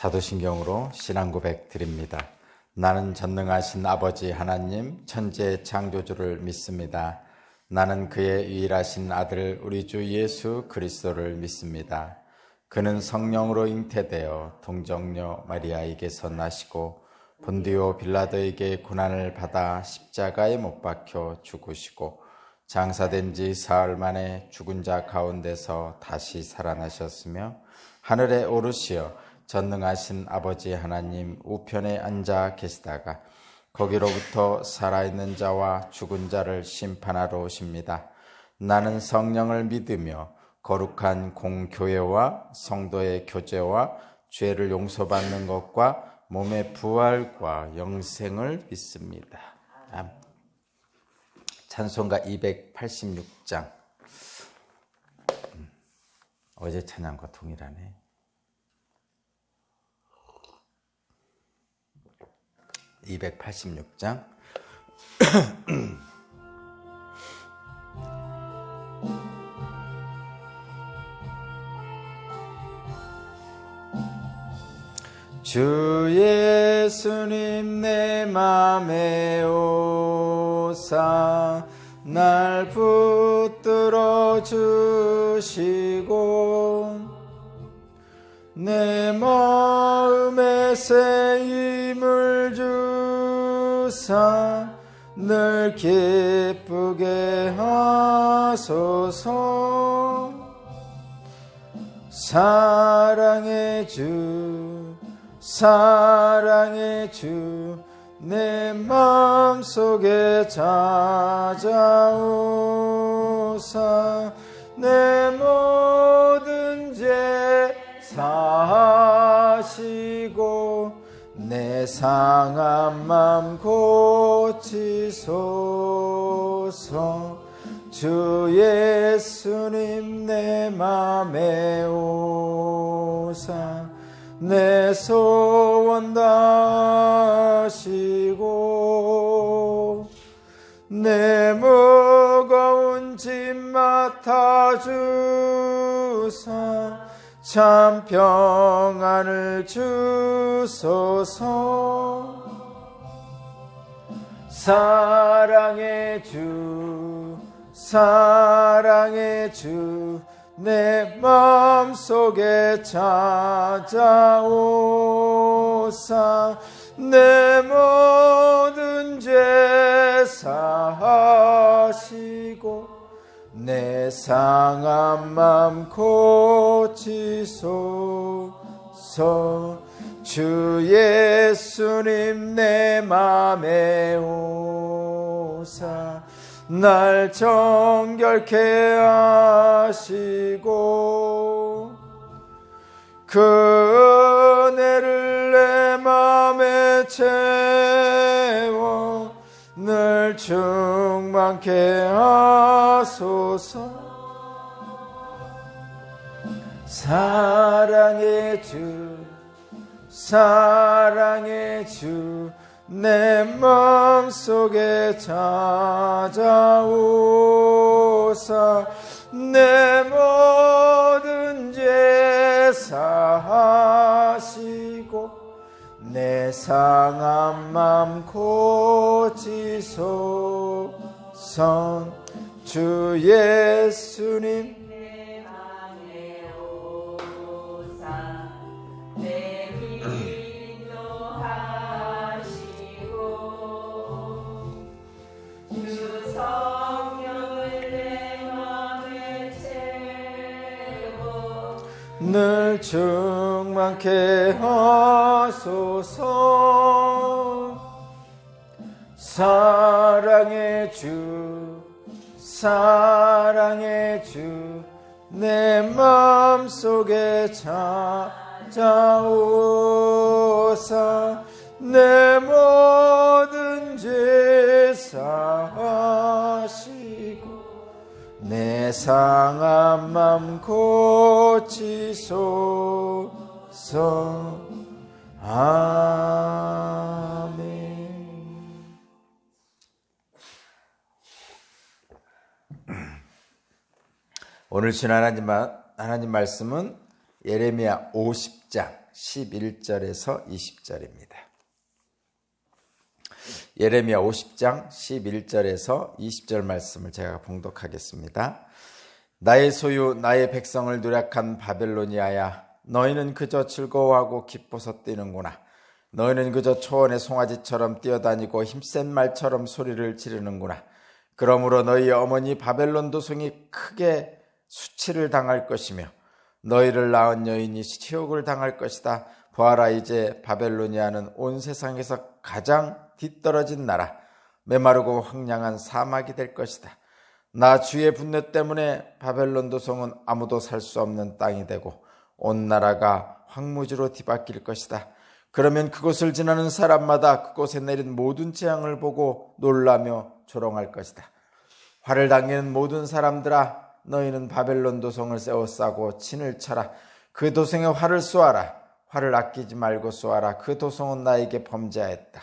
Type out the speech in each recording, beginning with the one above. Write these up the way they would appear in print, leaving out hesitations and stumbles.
사도신경으로 신앙고백 드립니다. 나는 전능하신 아버지 하나님 천지의 창조주를 믿습니다. 나는 그의 유일하신 아들 우리 주 예수 그리스도를 믿습니다. 그는 성령으로 잉태되어 동정녀 마리아에게서 나시고 본디오 빌라도에게 고난을 받아 십자가에 못 박혀 죽으시고 장사된 지 사흘 만에 죽은 자 가운데서 다시 살아나셨으며 하늘에 오르시어 전능하신 아버지 하나님 우편에 앉아 계시다가 거기로부터 살아있는 자와 죽은 자를 심판하러 오십니다. 나는 성령을 믿으며 거룩한 공교회와 성도의 교제와 죄를 용서받는 것과 몸의 부활과 영생을 믿습니다. 찬송가 286장. 어제 찬양과 동일하네. (286장) 주 예수님 내 맘에 오사 날 붙들어 주시고 내 마음에 새 힘을 주사 늘 기쁘게 하소서. 사랑의 주 사랑의 주 내 맘속에 찾아오사 내 모든 죄 사하시고 내 상한 맘 고치소서. 주 예수님 내 맘에 오사 내 소원 다하시고 내 무거운 짐 맡아주사 참 평안을 주소서. 사랑의 주 사랑의 주 내 맘속에 찾아오사 내 모든 죄 사하시고 내 상한 맘 고치소서. 주 예수님 내 맘에 오사 날 정결케 하시고 그 은혜를 내 맘에 채워 늘 충만케 하소서. 사랑의 주 사랑의 주 내 맘속에 찾아오사 내 모든 죄 사하시고 내 상한 맘 고치소서. 주 예수님 늘 충만케 하소서. 사랑의 주 사랑의 주 내 맘속에 찾아오사 내 모든 죄 사하시고 내 상한 맘 고치소서. 아멘. 오늘 신 하나님 말씀은 예레미야 50장 11절에서 20절입니다. 예레미야 50장 11절에서 20절 말씀을 제가 봉독하겠습니다. 나의 소유 나의 백성을 누락한 바벨로니아야, 너희는 그저 즐거워하고 기뻐서 뛰는구나. 너희는 그저 초원의 송아지처럼 뛰어다니고 힘센 말처럼 소리를 지르는구나. 그러므로 너희 어머니 바벨론 도성이 크게 수치를 당할 것이며 너희를 낳은 여인이 치욕을 당할 것이다. 보아라, 이제 바벨로니아는 온 세상에서 가장 뒤떨어진 나라, 메마르고 황량한 사막이 될 것이다. 나 주의 분노 때문에 바벨론 도성은 아무도 살 수 없는 땅이 되고 온 나라가 황무지로 뒤바뀔 것이다. 그러면 그곳을 지나는 사람마다 그곳에 내린 모든 재앙을 보고 놀라며 조롱할 것이다. 화를 당기는 모든 사람들아, 너희는 바벨론 도성을 세워싸고 진을 쳐라. 그 도성에 활을 쏘아라. 활을 아끼지 말고 쏘아라. 그 도성은 나에게 범죄하였다.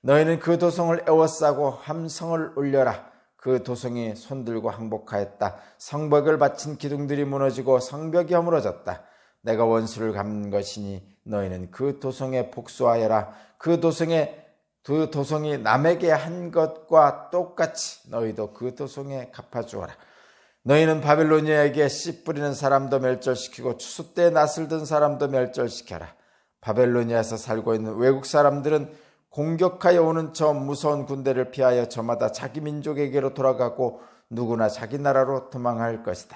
너희는 그 도성을 에워싸고 함성을 울려라. 그 도성이 손들고 항복하였다. 성벽을 바친 기둥들이 무너지고 성벽이 허물어졌다. 내가 원수를 갚는 것이니 너희는 그 도성에 복수하여라. 그 도성이 남에게 한 것과 똑같이 너희도 그 도성에 갚아주어라. 너희는 바벨로니아에게 씨 뿌리는 사람도 멸절시키고 추수 때 낫을 든 사람도 멸절시켜라. 바벨로니아에서 살고 있는 외국 사람들은 공격하여 오는 저 무서운 군대를 피하여 저마다 자기 민족에게로 돌아가고 누구나 자기 나라로 도망할 것이다.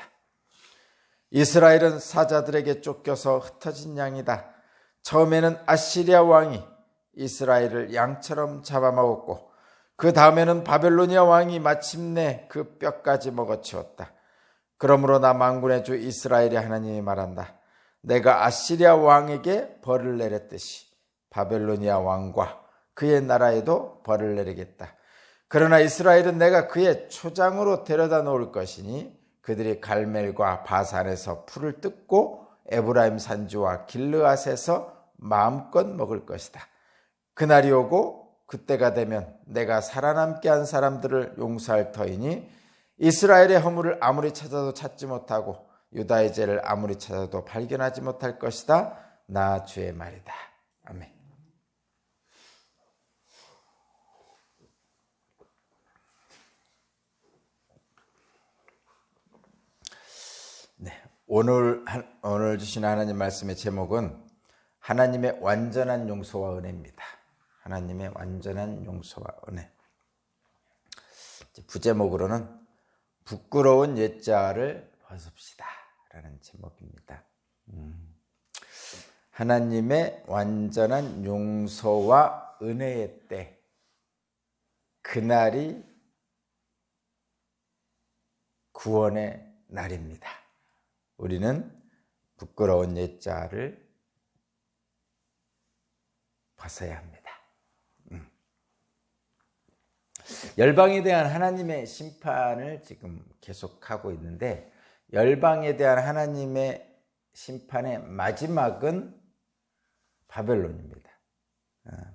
이스라엘은 사자들에게 쫓겨서 흩어진 양이다. 처음에는 아시리아 왕이 이스라엘을 양처럼 잡아먹었고 그 다음에는 바벨로니아 왕이 마침내 그 뼈까지 먹어치웠다. 그러므로 나 만군의 주 이스라엘의 하나님이 말한다. 내가 아시리아 왕에게 벌을 내렸듯이 바벨로니아 왕과 그의 나라에도 벌을 내리겠다. 그러나 이스라엘은 내가 그의 초장으로 데려다 놓을 것이니 그들이 갈멜과 바산에서 풀을 뜯고 에브라임 산지와 길르앗에서 마음껏 먹을 것이다. 그날이 오고 그때가 되면 내가 살아남게 한 사람들을 용서할 터이니 이스라엘의 허물을 아무리 찾아도 찾지 못하고 유다의 죄를 아무리 찾아도 발견하지 못할 것이다. 나 주의 말이다. 아멘. 네, 오늘 주신 하나님 말씀의 제목은 하나님의 완전한 용서와 은혜입니다. 하나님의 완전한 용서와 은혜. 부제목으로는 부끄러운 옛자를 벗읍시다 라는 제목입니다. 하나님의 완전한 용서와 은혜의 때, 그날이 구원의 날입니다. 우리는 부끄러운 옛자를 벗어야 합니다. 열방에 대한 하나님의 심판을 지금 계속하고 있는데 열방에 대한 하나님의 심판의 마지막은 바벨론입니다.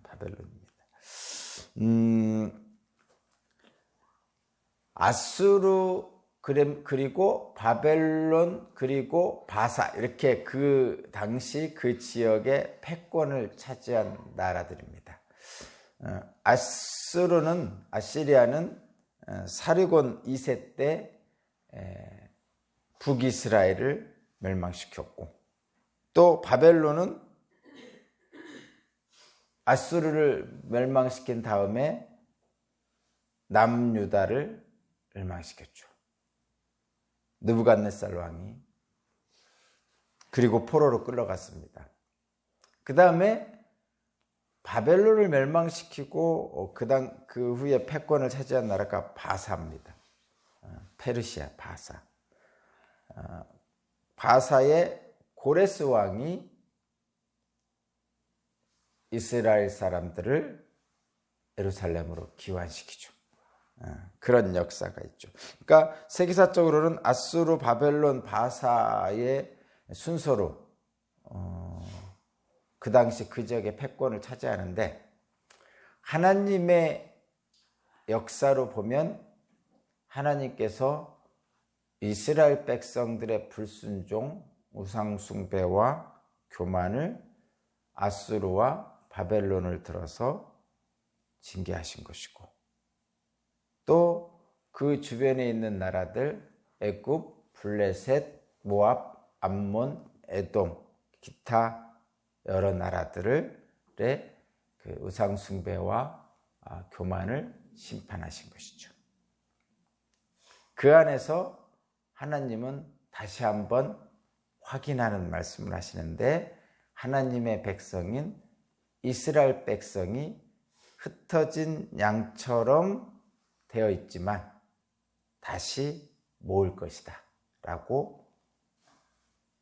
바벨론입니다. 아수르 그리고 바벨론 그리고 바사, 이렇게 그 당시 그 지역의 패권을 차지한 나라들입니다. 아시리아는 사르곤 2세 때 북이스라엘을 멸망시켰고, 또 바벨론은 아수르를 멸망시킨 다음에 남유다를 멸망시켰죠. 느부갓네살 왕이. 그리고 포로로 끌려갔습니다. 그 다음에 바벨론을 멸망시키고 그 후에 패권을 차지한 나라가 바사입니다. 페르시아 바사. 바사의 고레스 왕이 이스라엘 사람들을 예루살렘으로 귀환시키죠. 그런 역사가 있죠. 그러니까 세계사적으로는 아수르, 바벨론, 바사의 순서로 그 당시 그 지역의 패권을 차지하는데, 하나님의 역사로 보면 하나님께서 이스라엘 백성들의 불순종, 우상숭배와 교만을 아수르와 바벨론을 들어서 징계하신 것이고, 또 그 주변에 있는 나라들 애굽, 블레셋, 모압, 암몬, 에돔, 기타 여러 나라들의 그 우상 숭배와 교만을 심판하신 것이죠. 그 안에서 하나님은 다시 한번 확인하는 말씀을 하시는데, 하나님의 백성인 이스라엘 백성이 흩어진 양처럼 되어 있지만 다시 모을 것이다 라고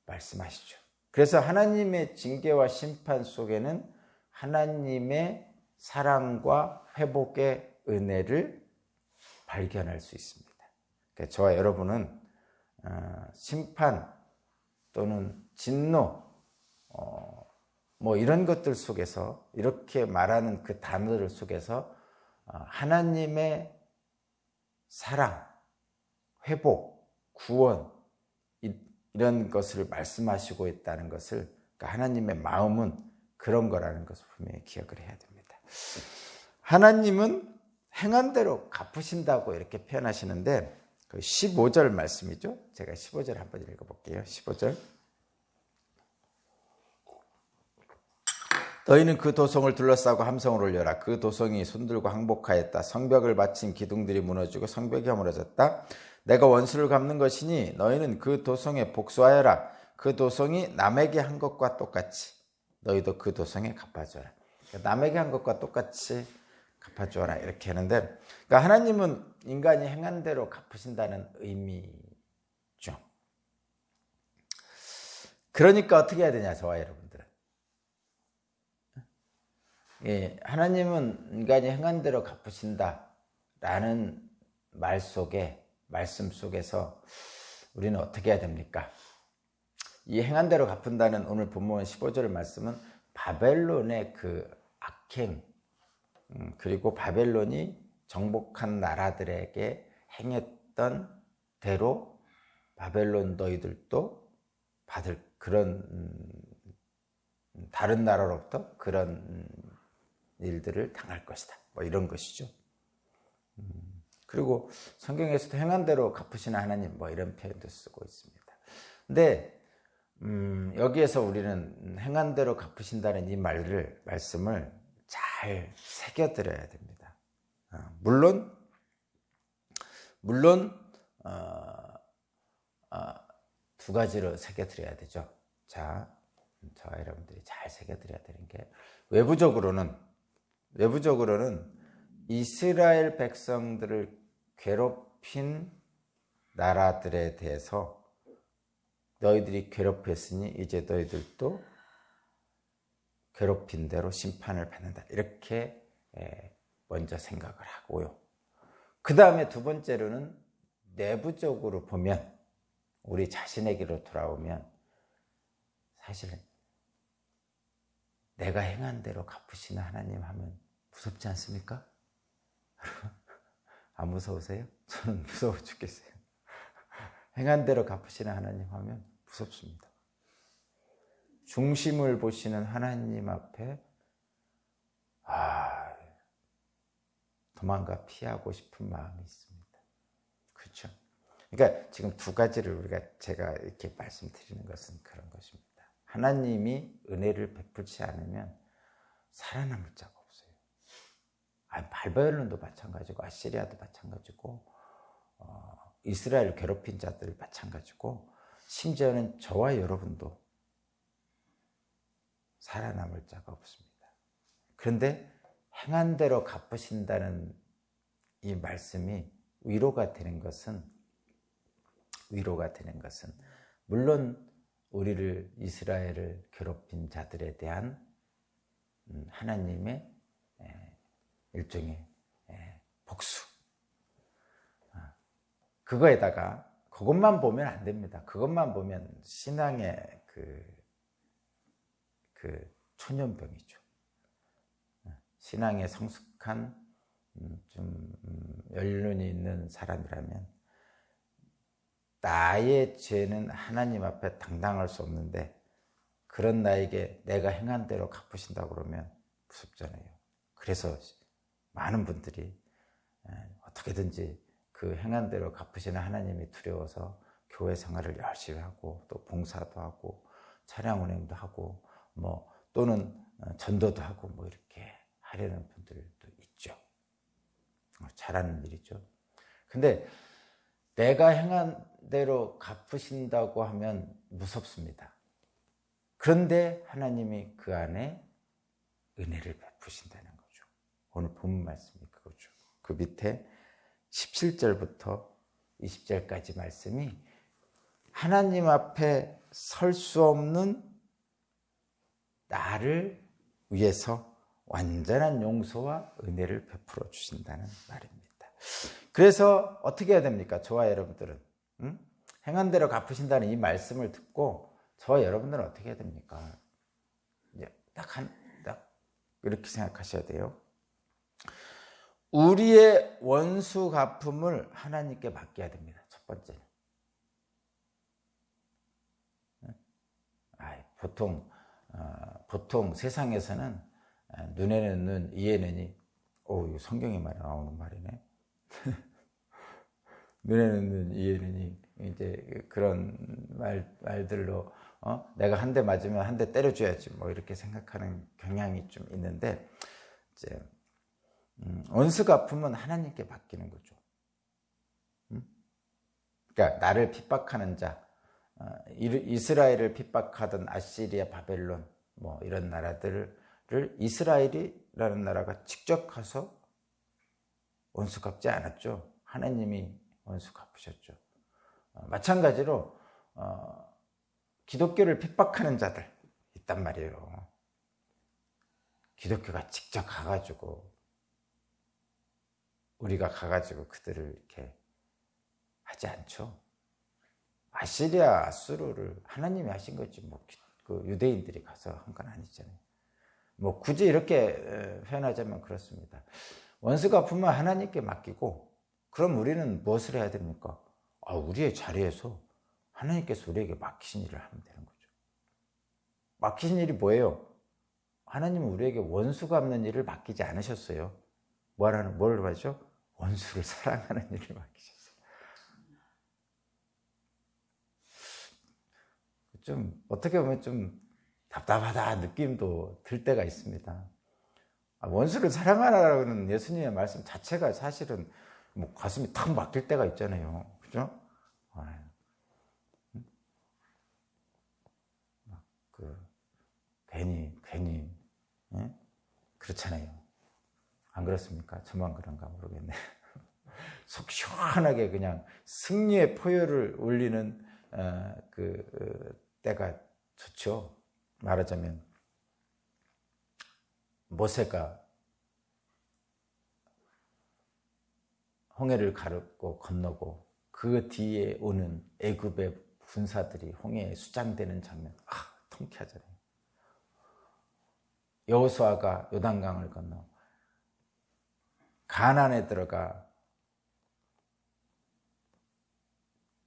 말씀하시죠. 그래서 하나님의 징계와 심판 속에는 하나님의 사랑과 회복의 은혜를 발견할 수 있습니다. 그러니까 저와 여러분은 심판 또는 진노 뭐 이런 것들 속에서, 이렇게 말하는 그 단어들 속에서 하나님의 사랑, 회복, 구원 이런 것을 말씀하시고 있다는 것을, 그러니까 하나님의 마음은 그런 거라는 것을 분명히 기억을 해야 됩니다. 하나님은 행한 대로 갚으신다고 이렇게 표현하시는데, 그 15절 말씀이죠. 제가 15절 한번 읽어볼게요. 15절. 너희는 그 도성을 둘러싸고 함성을 울려라. 그 도성이 손들고 항복하였다. 성벽을 바친 기둥들이 무너지고 성벽이 허물어졌다. 내가 원수를 갚는 것이니 너희는 그 도성에 복수하여라. 그 도성이 남에게 한 것과 똑같이 너희도 그 도성에 갚아줘라. 남에게 한 것과 똑같이 갚아줘라 이렇게 하는데, 그러니까 하나님은 인간이 행한 대로 갚으신다는 의미죠. 그러니까 어떻게 해야 되냐, 저와 여러분들은. 하나님은 인간이 행한 대로 갚으신다라는 말씀 속에서 우리는 어떻게 해야 됩니까? 이 행한 대로 갚은다는 오늘 본문 15절 말씀은 바벨론의 그 악행, 그리고 바벨론이 정복한 나라들에게 행했던 대로 바벨론 너희들도 받을 그런 다른 나라로부터 그런 일들을 당할 것이다. 뭐 이런 것이죠. 그리고 성경에서도 행한 대로 갚으시는 하나님 뭐 이런 표현도 쓰고 있습니다. 근데 여기에서 우리는 행한 대로 갚으신다는 이 말씀을 잘 새겨들어야 됩니다. 물론 두 가지로 새겨드려야 되죠. 자, 저와 여러분들이 잘 새겨드려야 되는 게, 외부적으로는 이스라엘 백성들을 괴롭힌 나라들에 대해서 너희들이 괴롭혔으니 이제 너희들도 괴롭힌 대로 심판을 받는다, 이렇게 먼저 생각을 하고요. 그 다음에 두 번째로는 내부적으로 보면, 우리 자신에게로 돌아오면 사실 내가 행한 대로 갚으시는 하나님 하면 무섭지 않습니까? 안 무서우세요? 저는 무서워 죽겠어요. 행한 대로 갚으시는 하나님 하면 무섭습니다. 중심을 보시는 하나님 앞에 도망가 피하고 싶은 마음이 있습니다. 그렇죠? 그러니까 지금 두 가지를 제가 이렇게 말씀드리는 것은 그런 것입니다. 하나님이 은혜를 베풀지 않으면 살아남을 자가 없어요. 바벨론도 마찬가지고, 아시리아도 마찬가지고, 이스라엘 괴롭힌 자들 마찬가지고, 심지어는 저와 여러분도 살아남을 자가 없습니다. 그런데 행한 대로 갚으신다는 이 말씀이 위로가 되는 것은 물론 우리를, 이스라엘을 괴롭힌 자들에 대한 하나님의 일종의 복수, 그거에다가 그것만 보면 안 됩니다. 그것만 보면 신앙의 그 초년병이죠. 신앙에 성숙한 좀 연륜이 있는 사람이라면 나의 죄는 하나님 앞에 당당할 수 없는데 그런 나에게 내가 행한 대로 갚으신다고 그러면 무섭잖아요. 그래서 많은 분들이 어떻게든지 그 행한 대로 갚으시는 하나님이 두려워서 교회 생활을 열심히 하고 또 봉사도 하고 차량 운행도 하고 뭐 또는 전도도 하고 뭐 이렇게 하려는 분들도 있죠. 잘하는 일이죠. 근데 내가 행한 대로 갚으신다고 하면 무섭습니다. 그런데 하나님이 그 안에 은혜를 베푸신다는 거죠. 오늘 본문 말씀이 그거죠. 그 밑에 17절부터 20절까지 말씀이 하나님 앞에 설 수 없는 나를 위해서 완전한 용서와 은혜를 베풀어 주신다는 말입니다. 그래서 어떻게 해야 됩니까? 저와 여러분들은 행한 대로 갚으신다는 이 말씀을 듣고 저와 여러분들은 어떻게 해야 됩니까? 딱 이렇게 생각하셔야 돼요. 우리의 원수 갚음을 하나님께 맡겨야 됩니다. 첫 번째는. 보통 세상에서는 눈에는 눈, 이에는 이. 이거 성경에 나오는 말이네. 눈에는 눈, 이에는 이. 이제 그런 말들로 내가 한 대 맞으면 한 대 때려줘야지 뭐 이렇게 생각하는 경향이 좀 있는데 이제 원수 갚음은 하나님께 맡기는 거죠. 그러니까 나를 핍박하는 자, 이스라엘을 핍박하던 아시리아, 바벨론 뭐 이런 나라들을 이스라엘이라는 나라가 직접 가서 원수 갚지 않았죠. 하나님이 원수 갚으셨죠. 마찬가지로 기독교를 핍박하는 자들 있단 말이에요. 기독교가 직접 가가지고 우리가 가가지고 그들을 이렇게 하지 않죠. 아시리아, 아수르를 하나님이 하신 거지 뭐 그 유대인들이 가서 한 건 아니잖아요. 뭐 굳이 이렇게 표현하자면 그렇습니다. 원수 갚으면 하나님께 맡기고 그럼 우리는 무엇을 해야 됩니까? 우리의 자리에서 하나님께서 우리에게 맡기신 일을 하면 되는 거죠. 맡기신 일이 뭐예요? 하나님은 우리에게 원수 갚는 일을 맡기지 않으셨어요. 뭘 하죠? 원수를 사랑하는 일을 맡기셨어요. 좀 어떻게 보면 좀 답답하다 느낌도 들 때가 있습니다. 원수를 사랑하라는 예수님의 말씀 자체가 사실은 뭐 가슴이 탁 막힐 때가 있잖아요. 그죠? 괜히 그렇잖아요. 안 그렇습니까? 저만 그런가 모르겠네. 속 시원하게 그냥 승리의 포효를 올리는 때가 좋죠. 말하자면 모세가 홍해를 가르고 건너고 그 뒤에 오는 애굽의 군사들이 홍해에 수장되는 장면 통쾌하잖아요. 여호수아가 요단강을 건너 가나안에 들어가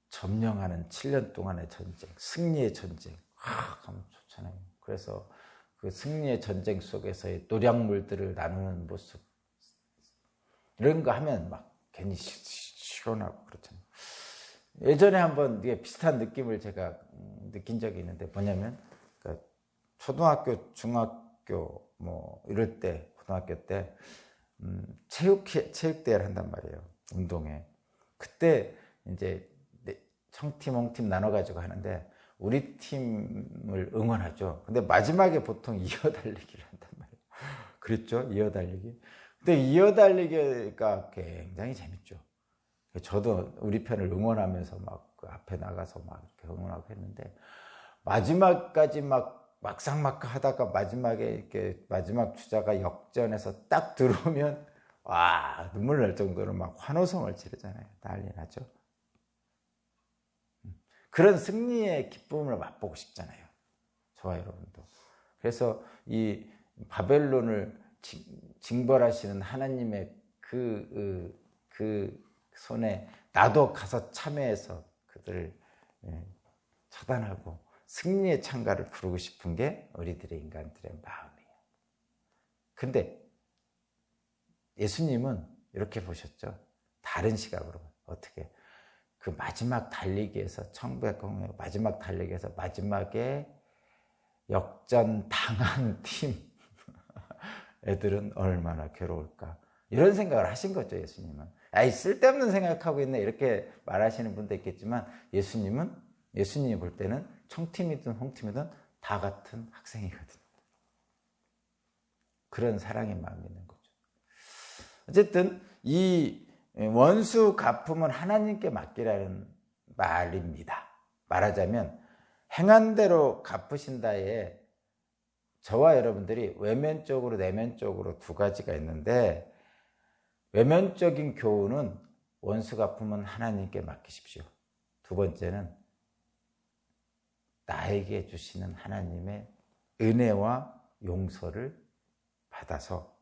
점령하는 7년 동안의 전쟁, 승리의 전쟁 하면 좋잖아요. 그래서 그 승리의 전쟁 속에서의 노량물들을 나누는 모습 이런 거 하면 막 괜히 시원하고 그렇잖아요. 예전에 한번 비슷한 느낌을 제가 느낀 적이 있는데 뭐냐면 초등학교, 중학교 뭐 이럴 때 고등학교 때 체육대회를 한단 말이에요. 운동회. 그때 이제 청팀, 홍팀 나눠가지고 하는데 우리 팀을 응원하죠. 근데 마지막에 보통 이어달리기를 한단 말이에요. 그랬죠? 이어달리기. 근데 이어달리기가 굉장히 재밌죠. 저도 우리 편을 응원하면서 막 그 앞에 나가서 막 이렇게 응원하고 했는데 마지막까지 막상막 하다가 마지막에 이렇게 마지막 주자가 역전해서 딱 들어오면 와 눈물 날 정도로 막 환호성을 지르잖아요. 난리 나죠. 그런 승리의 기쁨을 맛보고 싶잖아요. 저와 여러분도. 그래서 이 바벨론을 징벌하시는 하나님의 그 손에 나도 가서 참여해서 그들을 처단하고 승리의 찬가를 부르고 싶은 게 우리들의 인간들의 마음이에요. 근데 예수님은 이렇게 보셨죠. 다른 시각으로. 어떻게? 그 마지막 달리기에서, 천부의 마지막 달리기에서 마지막에 역전당한 팀 애들은 얼마나 괴로울까. 이런 생각을 하신 거죠, 예수님은. 아이, 쓸데없는 생각하고 있네. 이렇게 말하시는 분도 있겠지만, 예수님이 볼 때는 청팀이든 홍팀이든 다 같은 학생이거든요. 그런 사랑의 마음이 있는 거죠. 어쨌든 이 원수 갚음은 하나님께 맡기라는 말입니다. 말하자면 행한 대로 갚으신다에 저와 여러분들이 외면적으로 내면적으로 두 가지가 있는데, 외면적인 교훈은 원수 갚음은 하나님께 맡기십시오. 두 번째는 나에게 주시는 하나님의 은혜와 용서를 받아서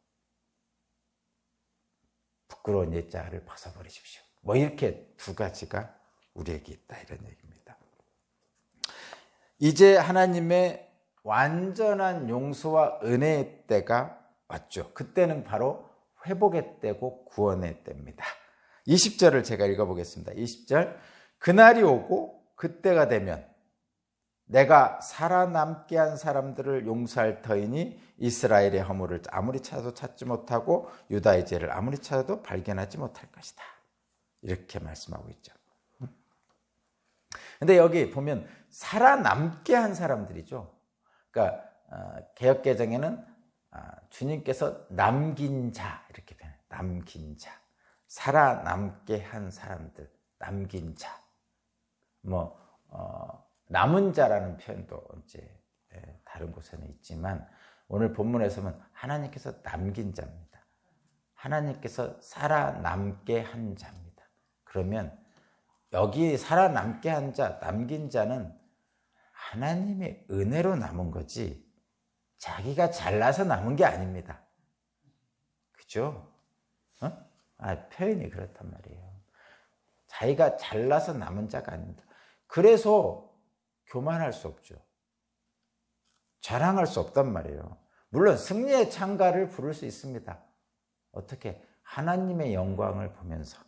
부끄러운 옛자를 벗어버리십시오. 뭐 이렇게 두 가지가 우리에게 있다, 이런 얘기입니다. 이제 하나님의 완전한 용서와 은혜의 때가 왔죠. 그때는 바로 회복의 때고 구원의 때입니다. 20절을 제가 읽어보겠습니다. 20절, 그날이 오고 그때가 되면 내가 살아남게 한 사람들을 용서할 터이니 이스라엘의 허물을 아무리 찾아도 찾지 못하고 유다의 죄를 아무리 찾아도 발견하지 못할 것이다. 이렇게 말씀하고 있죠. 근데 여기 보면 살아남게 한 사람들이죠. 그러니까 개역개정에는 주님께서 남긴 자 이렇게 표현해요. 남긴 자, 살아남게 한 사람들, 남긴 자. 남은 자라는 표현도 이제 다른 곳에는 있지만 오늘 본문에서는 하나님께서 남긴 자입니다. 하나님께서 살아남게 한 자입니다. 그러면 여기 살아남게 한 자, 남긴 자는 하나님의 은혜로 남은 거지 자기가 잘나서 남은 게 아닙니다. 그죠? 표현이 그렇단 말이에요. 자기가 잘나서 남은 자가 아닙니다. 그래서 교만할 수 없죠. 자랑할 수 없단 말이에요. 물론 승리의 찬가를 부를 수 있습니다. 어떻게? 하나님의 영광을 보면서.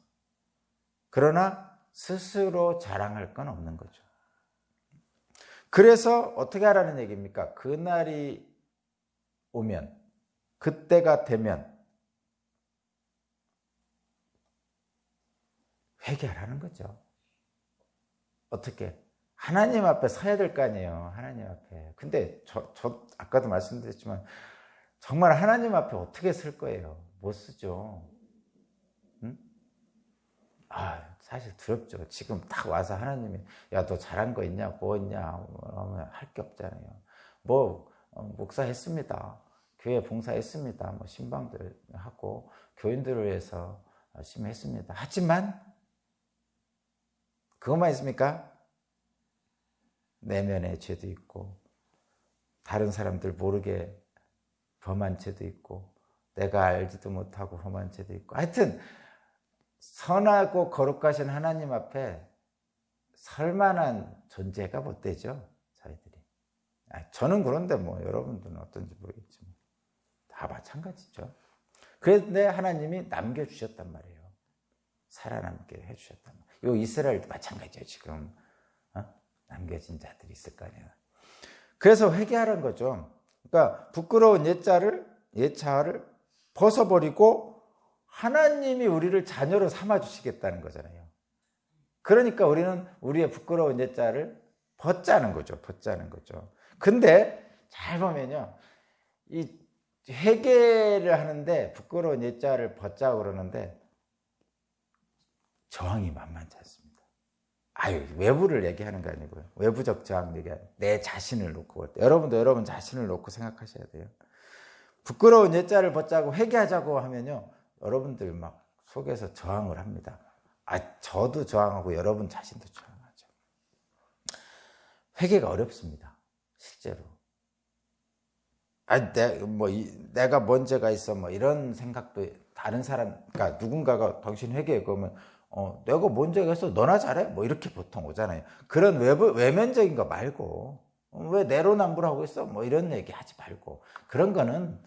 그러나 스스로 자랑할 건 없는 거죠. 그래서 어떻게 하라는 얘기입니까? 그날이 오면, 그때가 되면 회개하라는 거죠. 어떻게? 하나님 앞에 서야 될 거 아니에요. 하나님 앞에. 근데 저 아까도 말씀드렸지만 정말 하나님 앞에 어떻게 쓸 거예요? 못 쓰죠. 응? 사실 두렵죠. 지금 딱 와서 하나님이 야, 너 잘한 거 있냐? 뭐 있냐? 할 게 없잖아요. 목사 했습니다. 교회 봉사했습니다. 신방들 하고 교인들을 위해서 열심히 했습니다. 하지만 그것만 있습니까? 내면의 죄도 있고 다른 사람들 모르게 범한 죄도 있고 내가 알지도 못하고 범한 죄도 있고 하여튼 선하고 거룩하신 하나님 앞에 설 만한 존재가 못 되죠. 저희들이. 저는 그런데 여러분들은 어떤지 모르겠지만 다 마찬가지죠. 그런데 하나님이 남겨주셨단 말이에요. 살아남게 해주셨단 말이에요. 이 이스라엘도 마찬가지예요. 지금 남겨진 자들이 있을 거 아니에요. 그래서 회개하라는 거죠. 그러니까 부끄러운 옛자를 벗어버리고 하나님이 우리를 자녀로 삼아주시겠다는 거잖아요. 그러니까 우리는 우리의 부끄러운 옛자를 벗자는 거죠. 근데 잘 보면요. 이 회개를 하는데 부끄러운 옛자를 벗자고 그러는데 저항이 만만치 않습니다. 외부를 얘기하는 거 아니고요. 외부적 저항 얘기하는 내 자신을 놓고 여러분도 여러분 자신을 놓고 생각하셔야 돼요. 부끄러운 옛자를 벗자고 회개하자고 하면요. 여러분들 막 속에서 저항을 합니다. 저도 저항하고 여러분 자신도 저항하죠. 회개가 어렵습니다. 실제로. 내가 뭔 죄가 있어 이런 생각도 다른 사람, 그러니까 누군가가 당신 회개해 그러면 내가 뭔 죄가 있어 너나 잘해 이렇게 보통 오잖아요. 그런 외면적인 거 말고 왜 내로남불하고 있어? 뭐 이런 얘기 하지 말고. 그런 거는,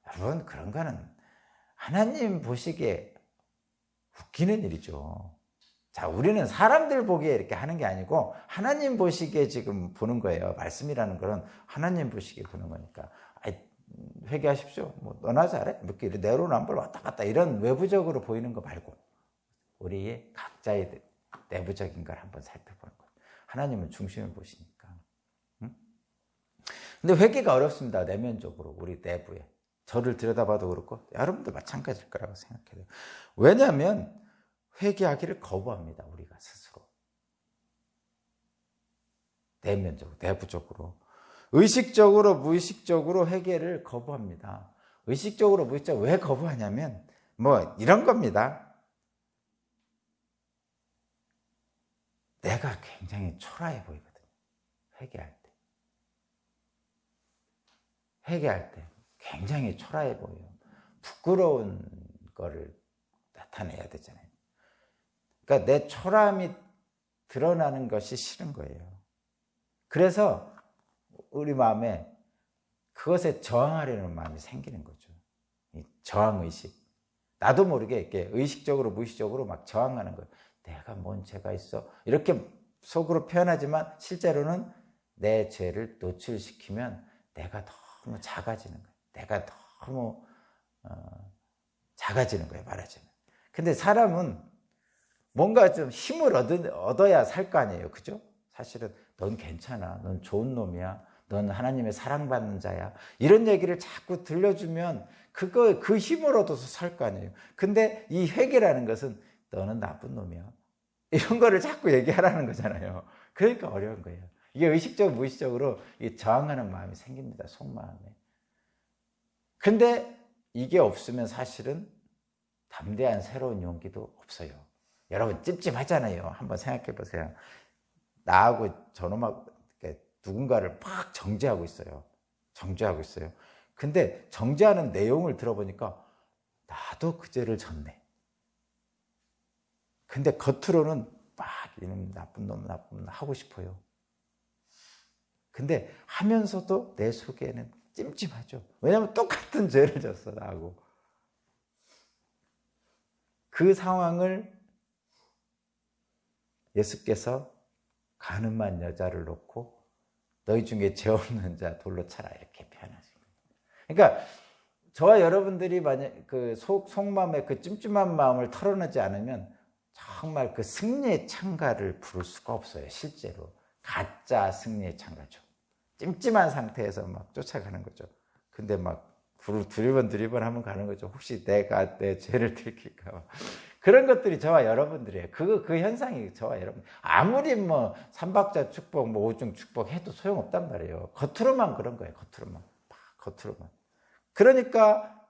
여러분, 그런 거는 하나님 보시기에 웃기는 일이죠. 자, 우리는 사람들 보기에 이렇게 하는 게 아니고 하나님 보시기에 지금 보는 거예요. 말씀이라는 거는 하나님 보시기에 보는 거니까. 회개하십시오. 뭐 너나 잘해. 이렇게 내로남불 왔다 갔다 이런 외부적으로 보이는 거 말고 우리의 각자의 내부적인 걸 한번 살펴보는 거예요. 하나님은 중심을 보시니까. 응? 근데 회개가 어렵습니다. 내면적으로 우리 내부에. 저를 들여다봐도 그렇고 여러분도 마찬가지일 거라고 생각해요. 왜냐하면 회개하기를 거부합니다. 우리가 스스로. 내면적으로, 내부적으로. 의식적으로, 무의식적으로 회개를 거부합니다. 의식적으로, 무의식적으로 왜 거부하냐면 뭐 이런 겁니다. 내가 굉장히 초라해 보이거든요. 회개할 때. 회개할 때 굉장히 초라해 보여요. 부끄러운 거를 나타내야 되잖아요. 그러니까 내 초라함이 드러나는 것이 싫은 거예요. 그래서 우리 마음에 그것에 저항하려는 마음이 생기는 거죠. 이 저항의식. 나도 모르게 이렇게 의식적으로 무의식적으로 막 저항하는 거예요. 내가 뭔 죄가 있어? 이렇게 속으로 표현하지만 실제로는 내 죄를 노출시키면 내가 너무 작아지는 거예요. 내가 너무 작아지는 거예요. 말하자면. 근데 사람은 뭔가 좀 힘을 얻어야 살 거 아니에요. 그죠? 사실은 넌 괜찮아. 넌 좋은 놈이야. 넌 하나님의 사랑받는 자야. 이런 얘기를 자꾸 들려주면 그 힘을 얻어서 살 거 아니에요. 근데 이 회개라는 것은 너는 나쁜 놈이야. 이런 거를 자꾸 얘기하라는 거잖아요. 그러니까 어려운 거예요. 이게 의식적, 무의식적으로 저항하는 마음이 생깁니다. 속마음에. 근데 이게 없으면 사실은 담대한 새로운 용기도 없어요. 여러분 찝찝하잖아요. 한번 생각해 보세요. 나하고 저놈하고 누군가를 막 정죄하고 있어요. 정죄하고 있어요. 근데 정죄하는 내용을 들어보니까 나도 그 죄를 졌네. 근데 겉으로는 막 이놈 나쁜 놈 하고 싶어요. 근데 하면서도 내 속에는 찜찜하죠. 왜냐하면 똑같은 죄를 졌어 나하고. 그 상황을 예수께서 가늠한 여자를 놓고 너희 중에 죄 없는 자 돌로 차라 이렇게 표현하신 거예요. 그러니까 저와 여러분들이 만약 그 속마음의 그 찜찜한 마음을 털어내지 않으면 정말 그 승리의 창가를 부를 수가 없어요. 실제로 가짜 승리의 창가죠. 찜찜한 상태에서 막 쫓아가는 거죠. 근데 막 두리번 하면 가는 거죠. 혹시 내가 내 죄를 들킬까 봐. 그런 것들이 저와 여러분들이에요. 그 현상이 저와 여러분. 아무리 뭐 삼박자 축복, 뭐 오중 축복 해도 소용없단 말이에요. 겉으로만 그런 거예요. 겉으로만. 그러니까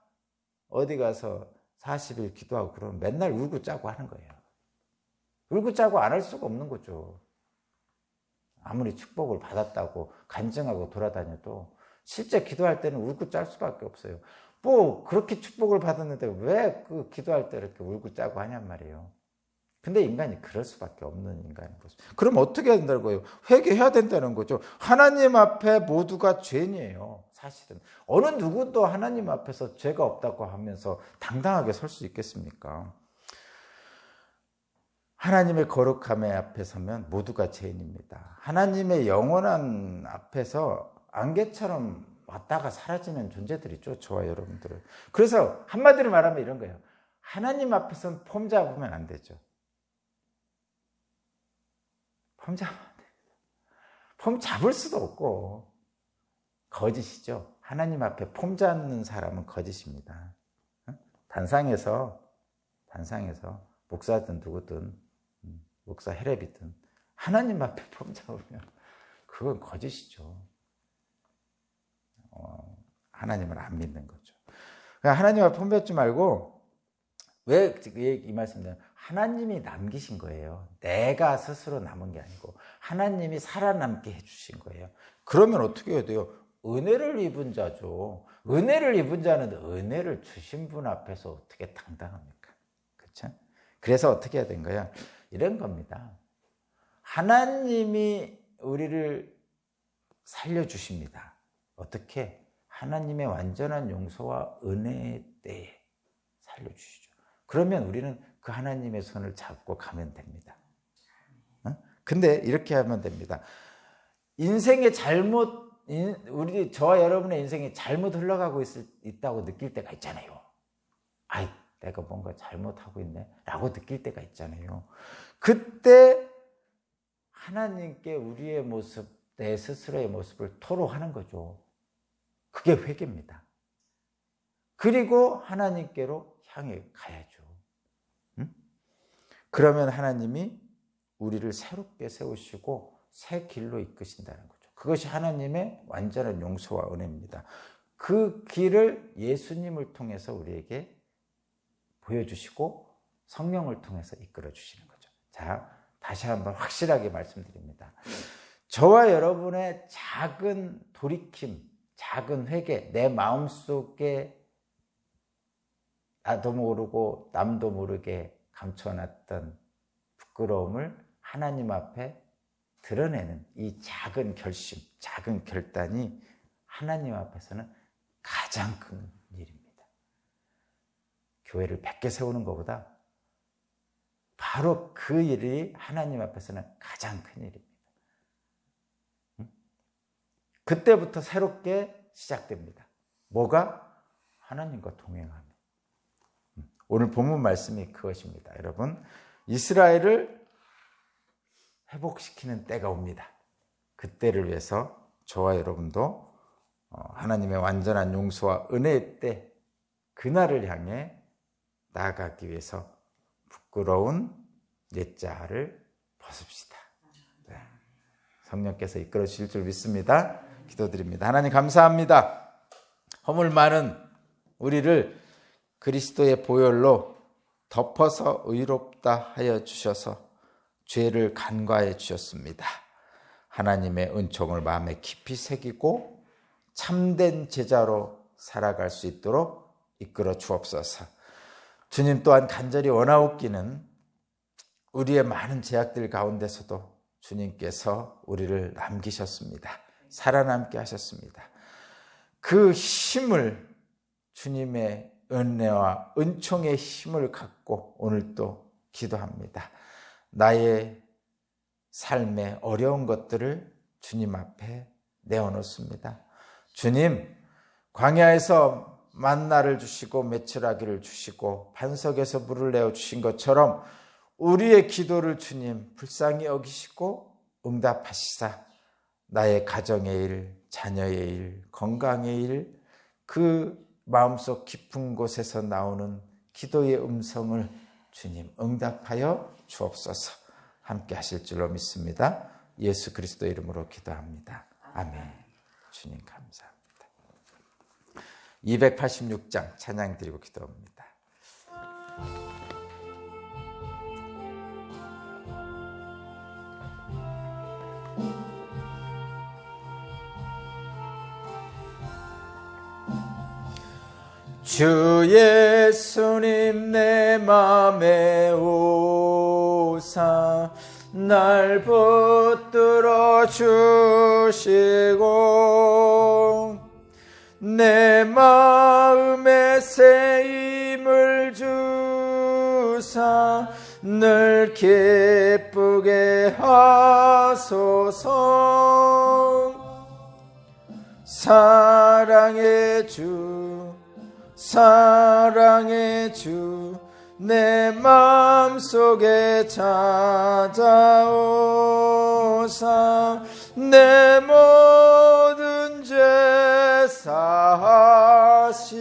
어디 가서 40일 기도하고 그러면 맨날 울고 짜고 하는 거예요. 울고 짜고 안 할 수가 없는 거죠. 아무리 축복을 받았다고 간증하고 돌아다녀도 실제 기도할 때는 울고 짤 수밖에 없어요. 뭐 그렇게 축복을 받았는데 왜 그 기도할 때 이렇게 울고 짜고 하냔 말이에요. 근데 인간이 그럴 수밖에 없는 인간인 거죠. 그럼 어떻게 해야 된다는 거예요? 회개해야 된다는 거죠. 하나님 앞에 모두가 죄인이에요. 사실은 어느 누구도 하나님 앞에서 죄가 없다고 하면서 당당하게 설 수 있겠습니까? 하나님의 거룩함의 앞에 서면 모두가 죄인입니다. 하나님의 영원한 앞에서 안개처럼 왔다가 사라지는 존재들이죠. 저와 여러분들은. 그래서 한마디로 말하면 이런 거예요. 하나님 앞에서는 폼 잡으면 안 되죠. 폼 잡으면 안 돼요. 폼 잡을 수도 없고 거짓이죠. 하나님 앞에 폼 잡는 사람은 거짓입니다. 단상에서 목사든 누구든 목사 헤레비든 하나님 앞에 폼 잡으면 그건 거짓이죠. 하나님을 안 믿는 거죠. 하나님 앞에 폼 잡지 말고 왜 이 말씀드려요? 하나님이 남기신 거예요. 내가 스스로 남은 게 아니고 하나님이 살아남게 해주신 거예요. 그러면 어떻게 해야 돼요? 은혜를 입은 자죠. 은혜를 입은 자는 은혜를 주신 분 앞에서 어떻게 당당합니까? 그렇죠? 그래서 어떻게 해야 되는 거예요? 이런 겁니다. 하나님이 우리를 살려주십니다. 어떻게? 하나님의 완전한 용서와 은혜의 때에 살려주시죠. 그러면 우리는 그 하나님의 손을 잡고 가면 됩니다. 근데 이렇게 하면 됩니다. 인생의 저와 여러분의 인생이 잘못 흘러가고 있다고 느낄 때가 있잖아요. 아이, 내가 뭔가 잘못하고 있네 라고 느낄 때가 있잖아요. 그때 하나님께 우리의 모습, 내 스스로의 모습을 토로하는 거죠. 그게 회개입니다. 그리고 하나님께로 향해 가야죠. 그러면 하나님이 우리를 새롭게 세우시고 새 길로 이끄신다는 거죠. 그것이 하나님의 완전한 용서와 은혜입니다. 그 길을 예수님을 통해서 우리에게 보여주시고 성령을 통해서 이끌어 주시는 거죠. 자, 다시 한번 확실하게 말씀드립니다. 저와 여러분의 작은 돌이킴, 작은 회개, 내 마음속에 나도 모르고 남도 모르게 감춰놨던 부끄러움을 하나님 앞에 드러내는 이 작은 결심, 작은 결단이 하나님 앞에서는 가장 큰 일입니다. 교회를 100개 세우는 것보다 바로 그 일이 하나님 앞에서는 가장 큰 일입니다. 그때부터 새롭게 시작됩니다. 뭐가? 하나님과 동행하는. 오늘 본문 말씀이 그것입니다. 여러분, 이스라엘을 회복시키는 때가 옵니다. 그때를 위해서 저와 여러분도 하나님의 완전한 용서와 은혜의 때, 그날을 향해 나아가기 위해서 부끄러운 옛자를 벗읍시다. 네. 성령께서 이끌어 주실 줄 믿습니다. 기도드립니다. 하나님 감사합니다. 허물 많은 우리를 그리스도의 보혈로 덮어서 의롭다 하여 주셔서 죄를 간과해 주셨습니다. 하나님의 은총을 마음에 깊이 새기고 참된 제자로 살아갈 수 있도록 이끌어 주옵소서. 주님 또한 간절히 원하옵기는 우리의 많은 제약들 가운데서도 주님께서 우리를 남기셨습니다. 살아남게 하셨습니다. 그 힘을, 주님의 은혜와 은총의 힘을 갖고 오늘도 기도합니다. 나의 삶의 어려운 것들을 주님 앞에 내어놓습니다. 주님, 광야에서 만나를 주시고 메추라기를 주시고 반석에서 물을 내어주신 것처럼 우리의 기도를 주님 불쌍히 여기시고 응답하시사 나의 가정의 일, 자녀의 일, 건강의 일, 그 마음속 깊은 곳에서 나오는 기도의 음성을 주님 응답하여 주옵소서. 함께 하실 줄로 믿습니다. 예수 그리스도 이름으로 기도합니다. 아멘. 주님 감사합니다. 286장 찬양 드리고 기도합니다. 주 예수님 내 맘에 오사 날 붙들어 주시고 내 마음에 새 힘을 주사 늘 기쁘게 하소서. 사랑의 주, 사랑의 주, 내 맘속에 찾아오사 내 모든 죄 사하시고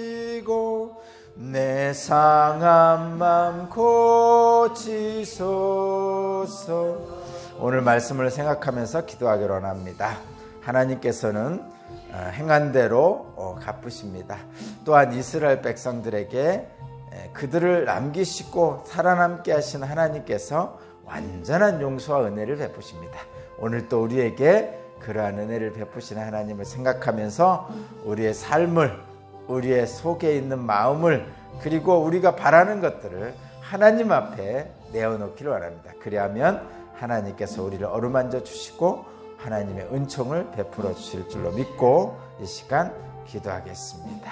내 상한 맘 고치소서. 오늘 말씀을 생각하면서 기도하기로 합니다. 하나님께서는 행한 대로 갚으십니다. 또한 이스라엘 백성들에게 그들을 남기시고 살아남게 하신 하나님께서 완전한 용서와 은혜를 베푸십니다. 오늘 또 우리에게 그러한 은혜를 베푸시는 하나님을 생각하면서 우리의 삶을, 우리의 속에 있는 마음을, 그리고 우리가 바라는 것들을 하나님 앞에 내어놓기를 원합니다. 그리하면 하나님께서 우리를 어루만져 주시고 하나님의 은총을 베풀어 주실 줄로 믿고 이 시간 기도하겠습니다.